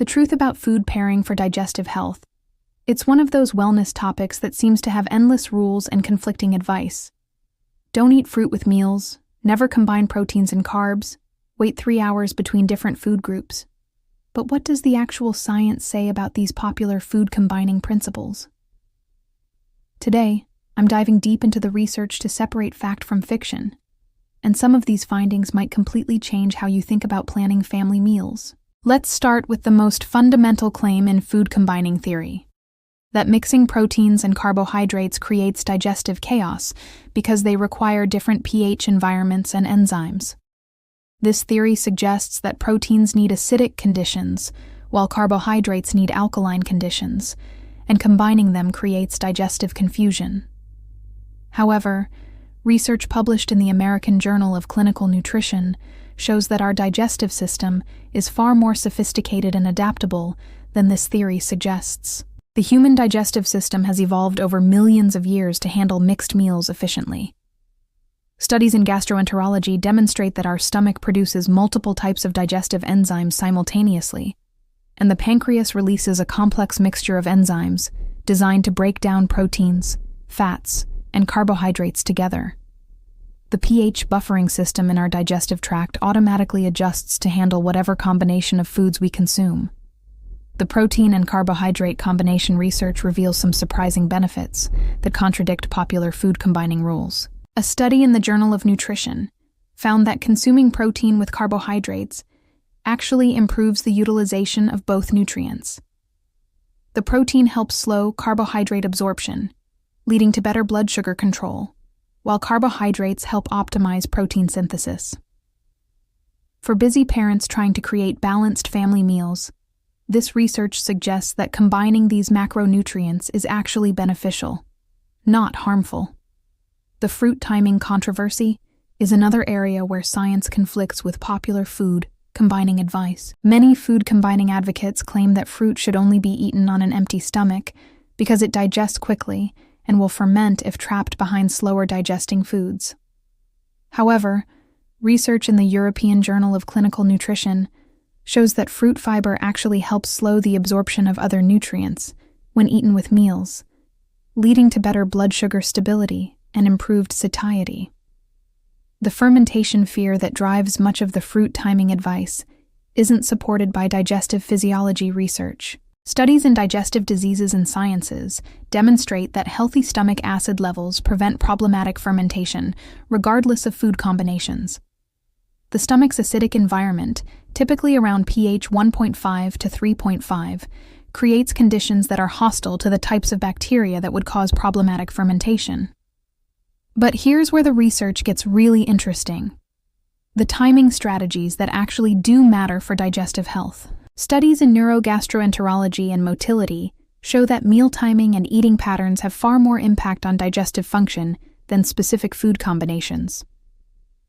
The truth about food pairing for digestive health. It's one of those wellness topics that seems to have endless rules and conflicting advice. Don't eat fruit with meals, never combine proteins and carbs, wait 3 hours between different food groups. But what does the actual science say about these popular food combining principles? Today, I'm diving deep into the research to separate fact from fiction, and some of these findings might completely change how you think about planning family meals. Let's start with the most fundamental claim in food combining theory, that mixing proteins and carbohydrates creates digestive chaos because they require different pH environments and enzymes. This theory suggests that proteins need acidic conditions, while carbohydrates need alkaline conditions, and combining them creates digestive confusion. However, research published in the American Journal of Clinical Nutrition shows that our digestive system is far more sophisticated and adaptable than this theory suggests. The human digestive system has evolved over millions of years to handle mixed meals efficiently. Studies in gastroenterology demonstrate that our stomach produces multiple types of digestive enzymes simultaneously, and the pancreas releases a complex mixture of enzymes designed to break down proteins, fats, and carbohydrates together. The pH buffering system in our digestive tract automatically adjusts to handle whatever combination of foods we consume. The protein and carbohydrate combination research reveals some surprising benefits that contradict popular food combining rules. A study in the Journal of Nutrition found that consuming protein with carbohydrates actually improves the utilization of both nutrients. The protein helps slow carbohydrate absorption, leading to better blood sugar control, while carbohydrates help optimize protein synthesis. For busy parents trying to create balanced family meals, this research suggests that combining these macronutrients is actually beneficial, not harmful. The fruit timing controversy is another area where science conflicts with popular food combining advice. Many food combining advocates claim that fruit should only be eaten on an empty stomach because it digests quickly and will ferment if trapped behind slower digesting foods. However, research in the European Journal of Clinical Nutrition shows that fruit fiber actually helps slow the absorption of other nutrients when eaten with meals, leading to better blood sugar stability and improved satiety. The fermentation fear that drives much of the fruit timing advice isn't supported by digestive physiology research. Studies in digestive diseases and sciences demonstrate that healthy stomach acid levels prevent problematic fermentation, regardless of food combinations. The stomach's acidic environment, typically around pH 1.5 to 3.5, creates conditions that are hostile to the types of bacteria that would cause problematic fermentation. But here's where the research gets really interesting: the timing strategies that actually do matter for digestive health. Studies in neurogastroenterology and motility show that meal timing and eating patterns have far more impact on digestive function than specific food combinations.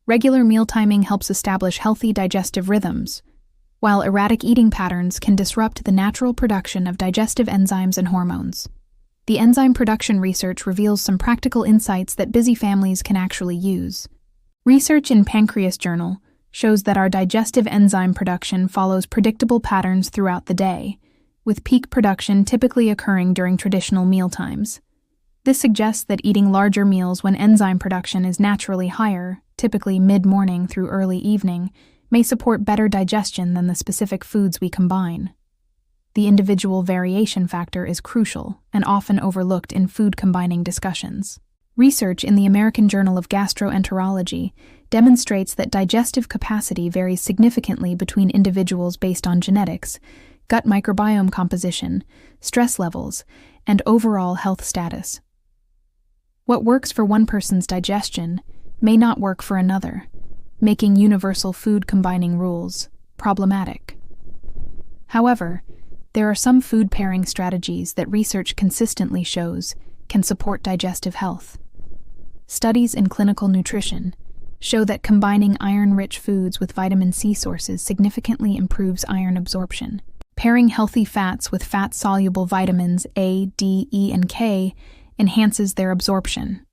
Regular meal timing helps establish healthy digestive rhythms, while erratic eating patterns can disrupt the natural production of digestive enzymes and hormones. The enzyme production research reveals some practical insights that busy families can actually use. Research in Pancreas Journal shows that our digestive enzyme production follows predictable patterns throughout the day, with peak production typically occurring during traditional mealtimes. This suggests that eating larger meals when enzyme production is naturally higher, typically mid-morning through early evening, may support better digestion than the specific foods we combine. The individual variation factor is crucial and often overlooked in food combining discussions. Research in the American Journal of Gastroenterology demonstrates that digestive capacity varies significantly between individuals based on genetics, gut microbiome composition, stress levels, and overall health status. What works for one person's digestion may not work for another, making universal food combining rules problematic. However, there are some food pairing strategies that research consistently shows can support digestive health. Studies in clinical nutrition show that combining iron-rich foods with vitamin C sources significantly improves iron absorption. Pairing healthy fats with fat-soluble vitamins A, D, E, and K enhances their absorption.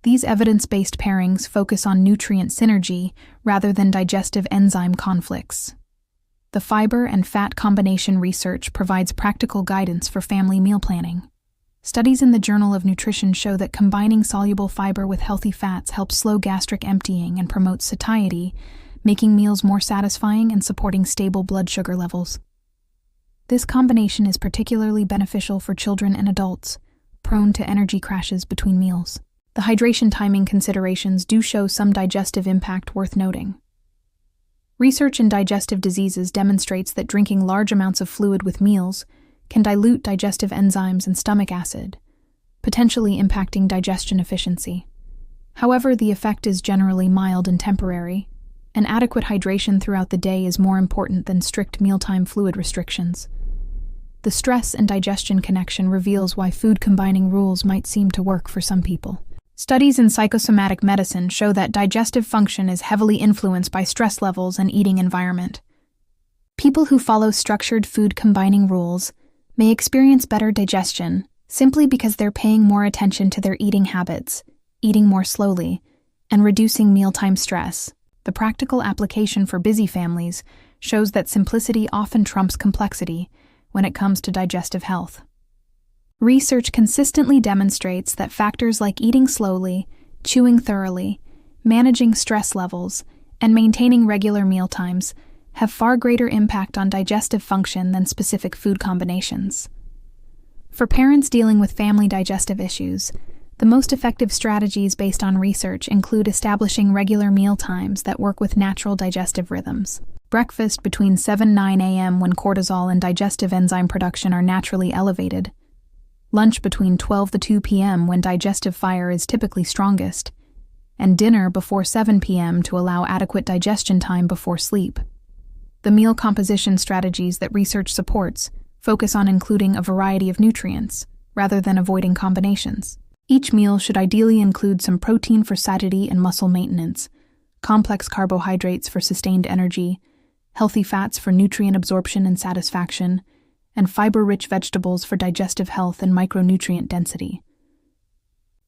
These evidence-based pairings focus on nutrient synergy rather than digestive enzyme conflicts. The fiber and fat combination research provides practical guidance for family meal planning. Studies in the Journal of Nutrition show that combining soluble fiber with healthy fats helps slow gastric emptying and promotes satiety, making meals more satisfying and supporting stable blood sugar levels. This combination is particularly beneficial for children and adults, prone to energy crashes between meals. The hydration timing considerations do show some digestive impact worth noting. Research in digestive diseases demonstrates that drinking large amounts of fluid with meals can dilute digestive enzymes and stomach acid, potentially impacting digestion efficiency. However, the effect is generally mild and temporary, and adequate hydration throughout the day is more important than strict mealtime fluid restrictions. The stress and digestion connection reveals why food combining rules might seem to work for some people. Studies in psychosomatic medicine show that digestive function is heavily influenced by stress levels and eating environment. People who follow structured food combining rules may experience better digestion simply because they're paying more attention to their eating habits, eating more slowly, and reducing mealtime stress. The practical application for busy families shows that simplicity often trumps complexity when it comes to digestive health. Research consistently demonstrates that factors like eating slowly, chewing thoroughly, managing stress levels, and maintaining regular mealtimes have far greater impact on digestive function than specific food combinations. For parents dealing with family digestive issues, the most effective strategies based on research include establishing regular meal times that work with natural digestive rhythms. Breakfast between 7-9 a.m. when cortisol and digestive enzyme production are naturally elevated. Lunch between 12 to 2 p.m. when digestive fire is typically strongest. And dinner before 7 p.m. to allow adequate digestion time before sleep. The meal composition strategies that research supports focus on including a variety of nutrients, rather than avoiding combinations. Each meal should ideally include some protein for satiety and muscle maintenance, complex carbohydrates for sustained energy, healthy fats for nutrient absorption and satisfaction, and fiber-rich vegetables for digestive health and micronutrient density.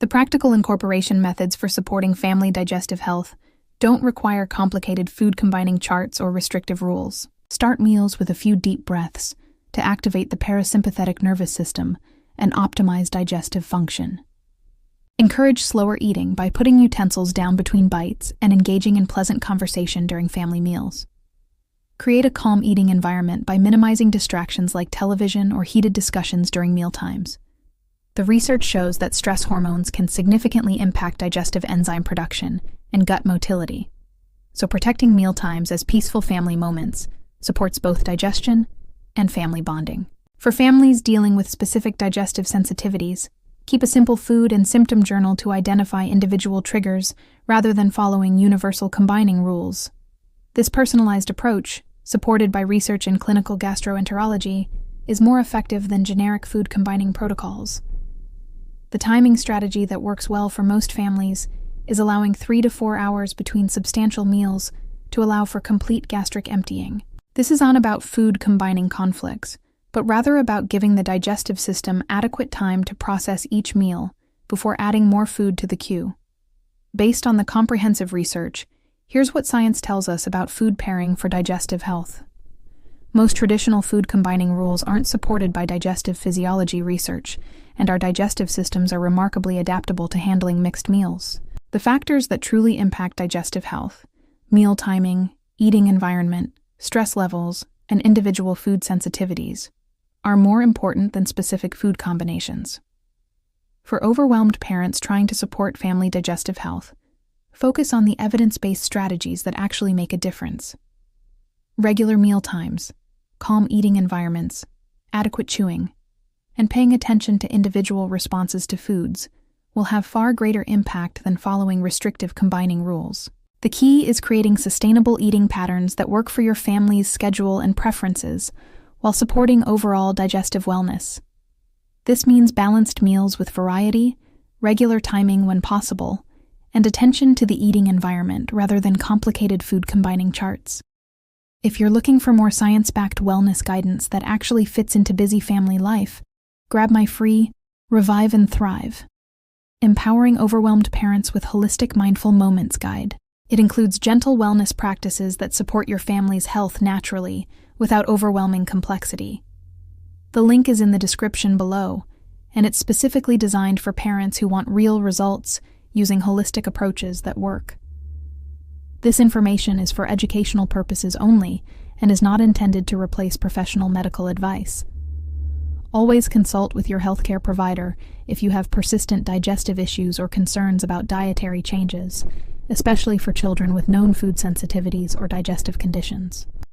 The practical incorporation methods for supporting family digestive health don't require complicated food-combining charts or restrictive rules. Start meals with a few deep breaths to activate the parasympathetic nervous system and optimize digestive function. Encourage slower eating by putting utensils down between bites and engaging in pleasant conversation during family meals. Create a calm eating environment by minimizing distractions like television or heated discussions during mealtimes. The research shows that stress hormones can significantly impact digestive enzyme production and gut motility, so protecting mealtimes as peaceful family moments supports both digestion and family bonding. For families dealing with specific digestive sensitivities, keep a simple food and symptom journal to identify individual triggers rather than following universal combining rules. This personalized approach, supported by research in clinical gastroenterology, is more effective than generic food combining protocols. The timing strategy that works well for most families is allowing 3 to 4 hours between substantial meals to allow for complete gastric emptying. This is not about food combining conflicts, but rather about giving the digestive system adequate time to process each meal before adding more food to the queue. Based on the comprehensive research, here's what science tells us about food pairing for digestive health. Most traditional food combining rules aren't supported by digestive physiology research, and our digestive systems are remarkably adaptable to handling mixed meals. The factors that truly impact digestive health, meal timing, eating environment, stress levels, and individual food sensitivities, are more important than specific food combinations. For overwhelmed parents trying to support family digestive health, focus on the evidence-based strategies that actually make a difference. Regular meal times, calm eating environments, adequate chewing, and paying attention to individual responses to foods will have far greater impact than following restrictive combining rules. The key is creating sustainable eating patterns that work for your family's schedule and preferences while supporting overall digestive wellness. This means balanced meals with variety, regular timing when possible, and attention to the eating environment rather than complicated food combining charts. If you're looking for more science-backed wellness guidance that actually fits into busy family life, grab my free Revive and Thrive, Empowering Overwhelmed Parents with Holistic Mindful Moments guide. It includes gentle wellness practices that support your family's health naturally without overwhelming complexity. The link is in the description below, and it's specifically designed for parents who want real results using holistic approaches that work. This information is for educational purposes only and is not intended to replace professional medical advice. Always consult with your healthcare provider if you have persistent digestive issues or concerns about dietary changes, especially for children with known food sensitivities or digestive conditions.